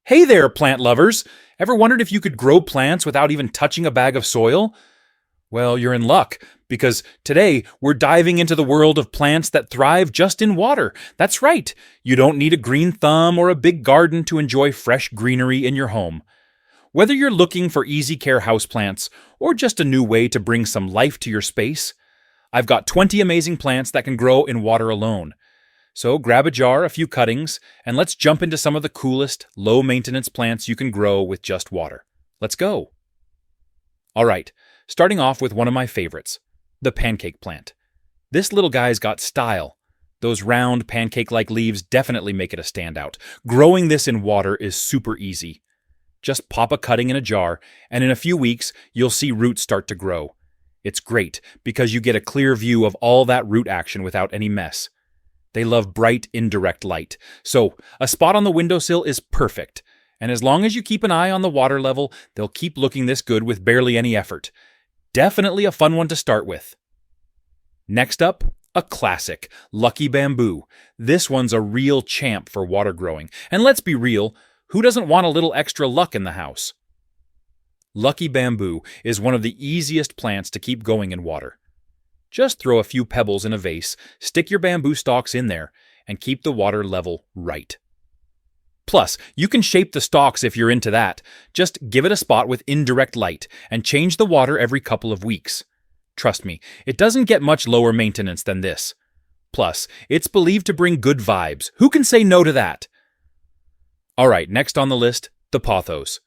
Hey there, plant lovers! Ever wondered if you could grow plants without even touching a bag of soil? Well, you're in luck, because today we're diving into the world of plants that thrive just in water. That's right, you don't need a green thumb or a big garden to enjoy fresh greenery in your home. Whether you're looking for easy care houseplants or just a new way to bring some life to your space, I've got 20 amazing plants that can grow in water alone. So grab a jar, a few cuttings, and let's jump into some of the coolest, low-maintenance plants you can grow with just water. Let's go! Alright, starting off with one of my favorites, the pancake plant. This little guy's got style. Those round, pancake-like leaves definitely make it a standout. Growing this in water is super easy. Just pop a cutting in a jar, and in a few weeks, you'll see roots start to grow. It's great, because you get a clear view of all that root action without any mess. They love bright, indirect light, so a spot on the windowsill is perfect, and as long as you keep an eye on the water level, they'll keep looking this good with barely any effort. Definitely a fun one to start with. Next up, a classic, Lucky Bamboo. This one's a real champ for water growing, and let's be real, who doesn't want a little extra luck in the house? Lucky Bamboo is one of the easiest plants to keep going in water. Just throw a few pebbles in a vase, stick your bamboo stalks in there, and keep the water level right. Plus, you can shape the stalks if you're into that. Just give it a spot with indirect light, and change the water every couple of weeks. Trust me, it doesn't get much lower maintenance than this. Plus, it's believed to bring good vibes. Who can say no to that? Alright, next on the list, the Pothos.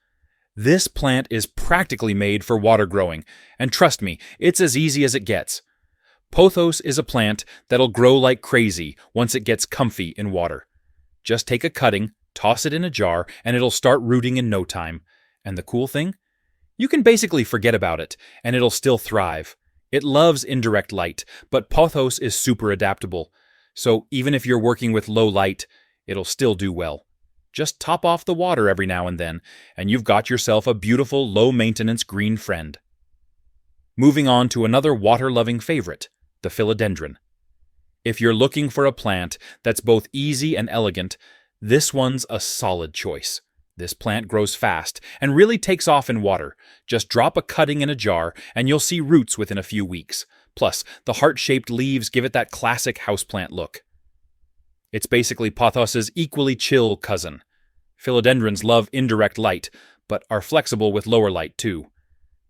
This plant is practically made for water growing, and trust me, it's as easy as it gets. Pothos is a plant that'll grow like crazy once it gets comfy in water. Just take a cutting, toss it in a jar, and it'll start rooting in no time. And the cool thing? You can basically forget about it, and it'll still thrive. It loves indirect light, but Pothos is super adaptable. So even if you're working with low light, it'll still do well. Just top off the water every now and then, and you've got yourself a beautiful, low-maintenance green friend. Moving on to another water-loving favorite, the Philodendron. If you're looking for a plant that's both easy and elegant, this one's a solid choice. This plant grows fast and really takes off in water. Just drop a cutting in a jar and you'll see roots within a few weeks. Plus, the heart-shaped leaves give it that classic houseplant look. It's basically Pothos's equally chill cousin. Philodendrons love indirect light, but are flexible with lower light too.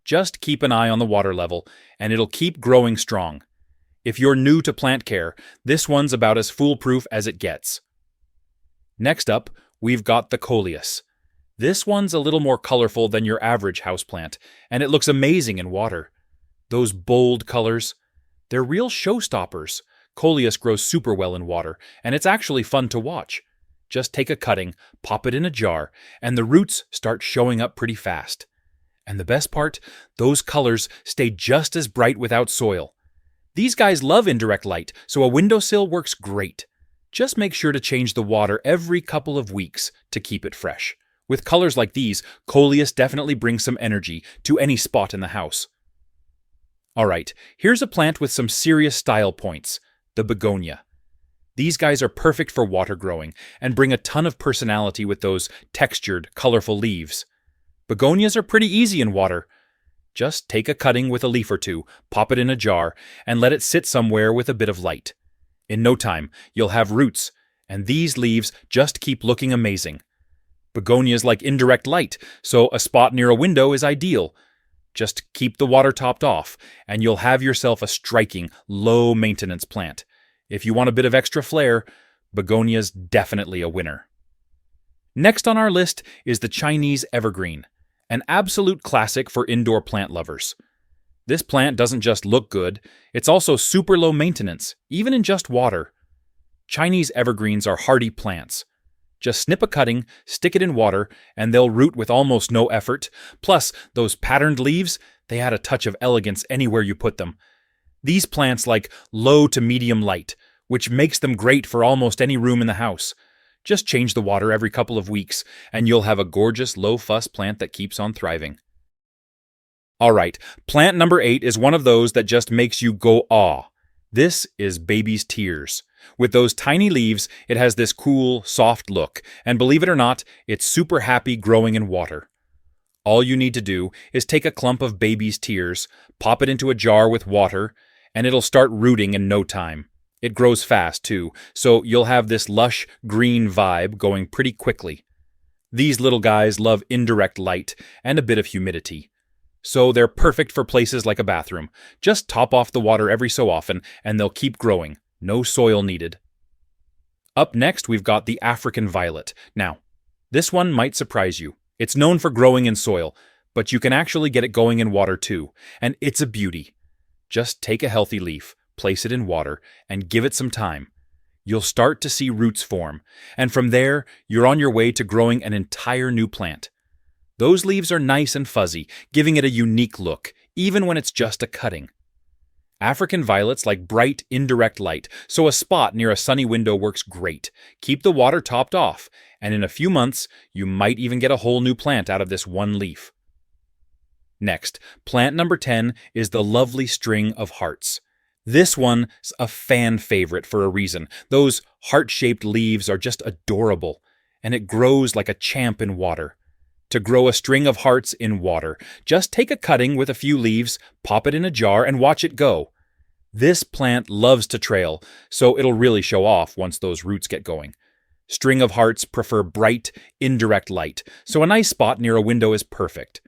Just keep an eye on the water level, and it'll keep growing strong. If you're new to plant care, this one's about as foolproof as it gets. Next up, we've got the Coleus. This one's a little more colorful than your average houseplant, and it looks amazing in water. Those bold colors, they're real showstoppers. Coleus grows super well in water, and it's actually fun to watch. Just take a cutting, pop it in a jar, and the roots start showing up pretty fast. And the best part, those colors stay just as bright without soil. These guys love indirect light, so a windowsill works great. Just make sure to change the water every couple of weeks to keep it fresh. With colors like these, Coleus definitely brings some energy to any spot in the house. Alright, here's a plant with some serious style points, the Begonia. These guys are perfect for water growing and bring a ton of personality with those textured, colorful leaves. Begonias are pretty easy in water. Just take a cutting with a leaf or two, pop it in a jar, and let it sit somewhere with a bit of light. In no time, you'll have roots, and these leaves just keep looking amazing. Begonias like indirect light, so a spot near a window is ideal. Just keep the water topped off, and you'll have yourself a striking, low-maintenance plant. If you want a bit of extra flair, Begonia's definitely a winner. Next on our list is the Chinese Evergreen, an absolute classic for indoor plant lovers. This plant doesn't just look good, it's also super low maintenance, even in just water. Chinese evergreens are hardy plants. Just snip a cutting, stick it in water, and they'll root with almost no effort. Plus, those patterned leaves, they add a touch of elegance anywhere you put them. These plants like low to medium light, which makes them great for almost any room in the house. Just change the water every couple of weeks, and you'll have a gorgeous low-fuss plant that keeps on thriving. Alright, plant number 8 is one of those that just makes you go awe. This is baby's tears. With those tiny leaves, it has this cool, soft look, and believe it or not, it's super happy growing in water. All you need to do is take a clump of baby's tears, pop it into a jar with water, and it'll start rooting in no time. It grows fast, too, so you'll have this lush, green vibe going pretty quickly. These little guys love indirect light and a bit of humidity. So they're perfect for places like a bathroom. Just top off the water every so often, and they'll keep growing. No soil needed. Up next, we've got the African violet. Now, this one might surprise you. It's known for growing in soil, but you can actually get it going in water too, and it's a beauty. Just take a healthy leaf, place it in water, and give it some time. You'll start to see roots form, and from there, you're on your way to growing an entire new plant. Those leaves are nice and fuzzy, giving it a unique look, even when it's just a cutting. African violets like bright, indirect light, so a spot near a sunny window works great. Keep the water topped off, and in a few months, you might even get a whole new plant out of this one leaf. Next, plant number 10 is the lovely string of hearts. This one's a fan favorite for a reason. Those heart-shaped leaves are just adorable, and it grows like a champ in water. To grow a string of hearts in water, just take a cutting with a few leaves, pop it in a jar, and watch it go. This plant loves to trail, so it'll really show off once those roots get going. String of hearts prefer bright, indirect light, so a nice spot near a window is perfect.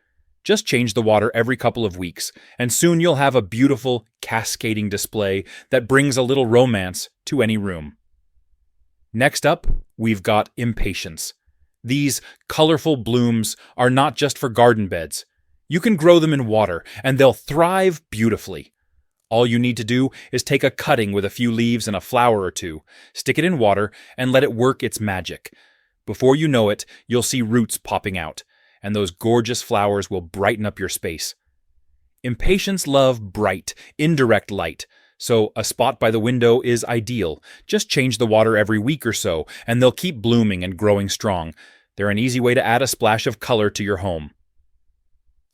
Just change the water every couple of weeks, and soon you'll have a beautiful, cascading display that brings a little romance to any room. Next up, we've got Impatiens. These colorful blooms are not just for garden beds. You can grow them in water, and they'll thrive beautifully. All you need to do is take a cutting with a few leaves and a flower or two, stick it in water, and let it work its magic. Before you know it, you'll see roots popping out, and those gorgeous flowers will brighten up your space. Impatiens love bright, indirect light, so a spot by the window is ideal. Just change the water every week or so, and they'll keep blooming and growing strong. They're an easy way to add a splash of color to your home.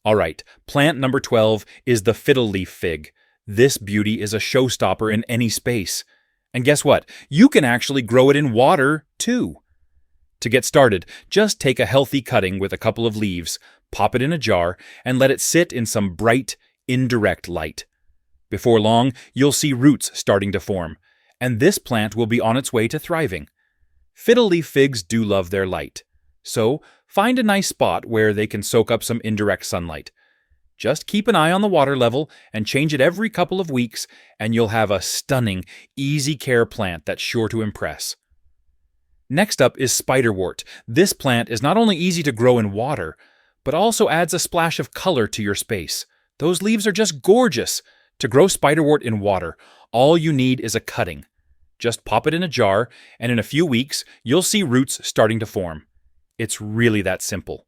Alright, plant number 12 is the Fiddle Leaf Fig. This beauty is a showstopper in any space. And guess what? You can actually grow it in water, too. To get started, just take a healthy cutting with a couple of leaves, pop it in a jar, and let it sit in some bright, indirect light. Before long, you'll see roots starting to form, and this plant will be on its way to thriving. Fiddle leaf figs do love their light, so find a nice spot where they can soak up some indirect sunlight. Just keep an eye on the water level and change it every couple of weeks, and you'll have a stunning, easy-care plant that's sure to impress. Next up is Spiderwort. This plant is not only easy to grow in water, but also adds a splash of color to your space. Those leaves are just gorgeous. To grow Spiderwort in water, all you need is a cutting. Just pop it in a jar, and in a few weeks, you'll see roots starting to form. It's really that simple.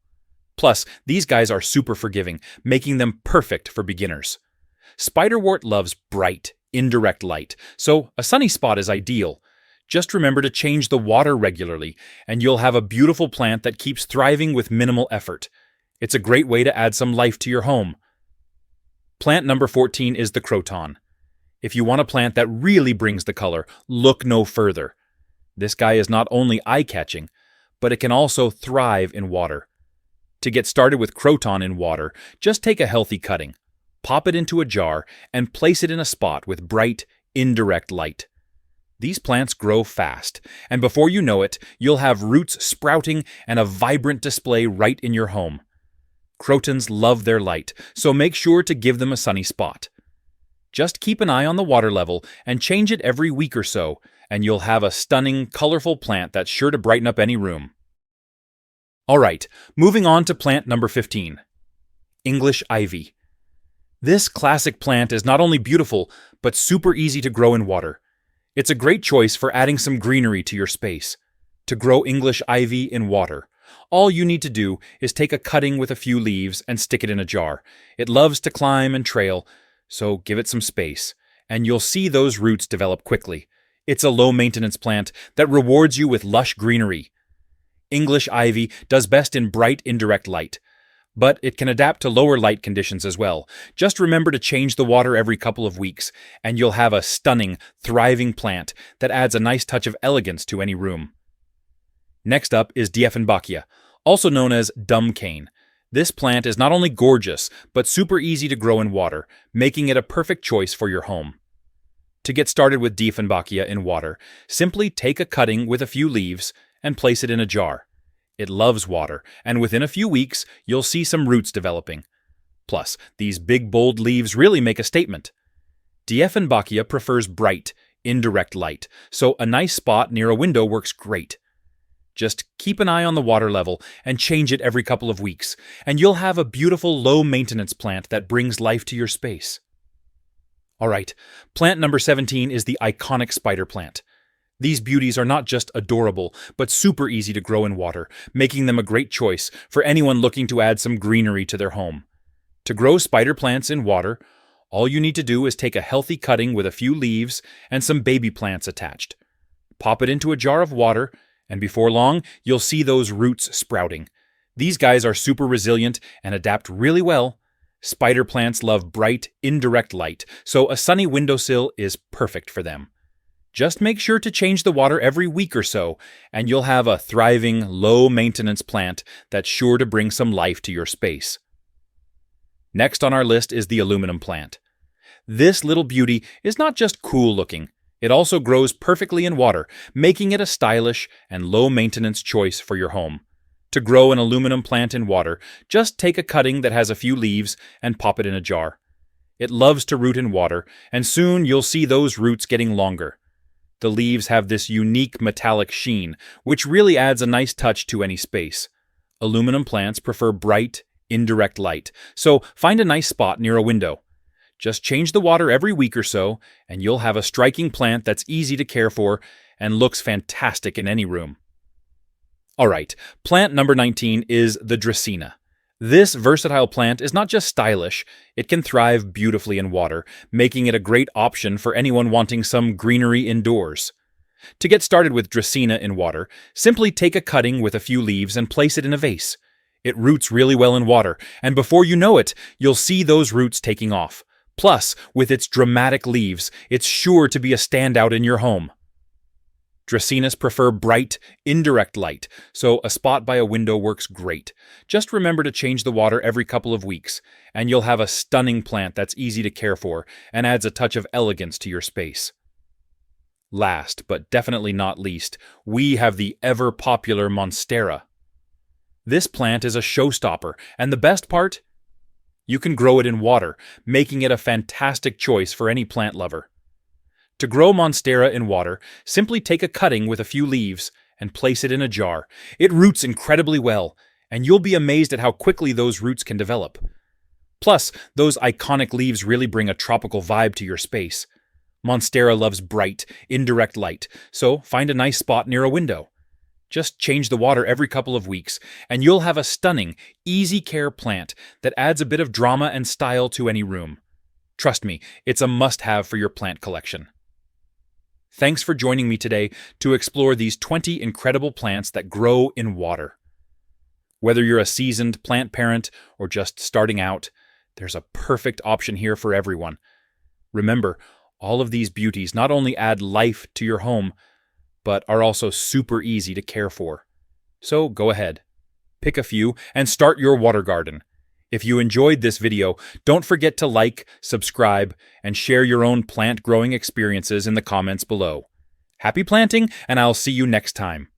Plus, these guys are super forgiving, making them perfect for beginners. Spiderwort loves bright, indirect light, so a sunny spot is ideal. Just remember to change the water regularly, and you'll have a beautiful plant that keeps thriving with minimal effort. It's a great way to add some life to your home. Plant number 14 is the Croton. If you want a plant that really brings the color, look no further. This guy is not only eye-catching, but it can also thrive in water. To get started with Croton in water, just take a healthy cutting, pop it into a jar, and place it in a spot with bright, indirect light. These plants grow fast, and before you know it, you'll have roots sprouting and a vibrant display right in your home. Crotons love their light, so make sure to give them a sunny spot. Just keep an eye on the water level and change it every week or so, and you'll have a stunning, colorful plant that's sure to brighten up any room. Alright, moving on to plant number 15. English ivy. This classic plant is not only beautiful, but super easy to grow in water. It's a great choice for adding some greenery to your space. To grow English ivy in water, all you need to do is take a cutting with a few leaves and stick it in a jar. It loves to climb and trail, so give it some space, and you'll see those roots develop quickly. It's a low-maintenance plant that rewards you with lush greenery. English ivy does best in bright, indirect light, But it can adapt to lower light conditions as well. Just remember to change the water every couple of weeks, and you'll have a stunning, thriving plant that adds a nice touch of elegance to any room. Next up is Dieffenbachia, also known as dumb cane. This plant is not only gorgeous, but super easy to grow in water, making it a perfect choice for your home. To get started with Dieffenbachia in water, simply take a cutting with a few leaves and place it in a jar. It loves water, and within a few weeks, you'll see some roots developing. Plus, these big, bold leaves really make a statement. Dieffenbachia prefers bright, indirect light, so a nice spot near a window works great. Just keep an eye on the water level and change it every couple of weeks, and you'll have a beautiful low-maintenance plant that brings life to your space. Alright, plant number 17 is the iconic spider plant. These beauties are not just adorable, but super easy to grow in water, making them a great choice for anyone looking to add some greenery to their home. To grow spider plants in water, all you need to do is take a healthy cutting with a few leaves and some baby plants attached. Pop it into a jar of water, and before long, you'll see those roots sprouting. These guys are super resilient and adapt really well. Spider plants love bright, indirect light, so a sunny windowsill is perfect for them. Just make sure to change the water every week or so, and you'll have a thriving, low-maintenance plant that's sure to bring some life to your space. Next on our list is the aluminum plant. This little beauty is not just cool-looking. It also grows perfectly in water, making it a stylish and low-maintenance choice for your home. To grow an aluminum plant in water, just take a cutting that has a few leaves and pop it in a jar. It loves to root in water, and soon you'll see those roots getting longer. The leaves have this unique metallic sheen, which really adds a nice touch to any space. Aluminum plants prefer bright, indirect light, so find a nice spot near a window. Just change the water every week or so, and you'll have a striking plant that's easy to care for and looks fantastic in any room. Alright, plant number 19 is the Dracaena. This versatile plant is not just stylish, it can thrive beautifully in water, making it a great option for anyone wanting some greenery indoors. To get started with Dracaena in water, simply take a cutting with a few leaves and place it in a vase. It roots really well in water, and before you know it, you'll see those roots taking off. Plus, with its dramatic leaves, it's sure to be a standout in your home. Dracaenas prefer bright, indirect light, so a spot by a window works great. Just remember to change the water every couple of weeks, and you'll have a stunning plant that's easy to care for and adds a touch of elegance to your space. Last, but definitely not least, we have the ever-popular Monstera. This plant is a showstopper, and the best part? You can grow it in water, making it a fantastic choice for any plant lover. To grow Monstera in water, simply take a cutting with a few leaves and place it in a jar. It roots incredibly well, and you'll be amazed at how quickly those roots can develop. Plus, those iconic leaves really bring a tropical vibe to your space. Monstera loves bright, indirect light, so find a nice spot near a window. Just change the water every couple of weeks, and you'll have a stunning, easy-care plant that adds a bit of drama and style to any room. Trust me, it's a must-have for your plant collection. Thanks for joining me today to explore these 20 incredible plants that grow in water. Whether you're a seasoned plant parent or just starting out, there's a perfect option here for everyone. Remember, all of these beauties not only add life to your home, but are also super easy to care for. So go ahead, pick a few, and start your water garden. If you enjoyed this video, don't forget to like, subscribe, and share your own plant growing experiences in the comments below. Happy planting, and I'll see you next time.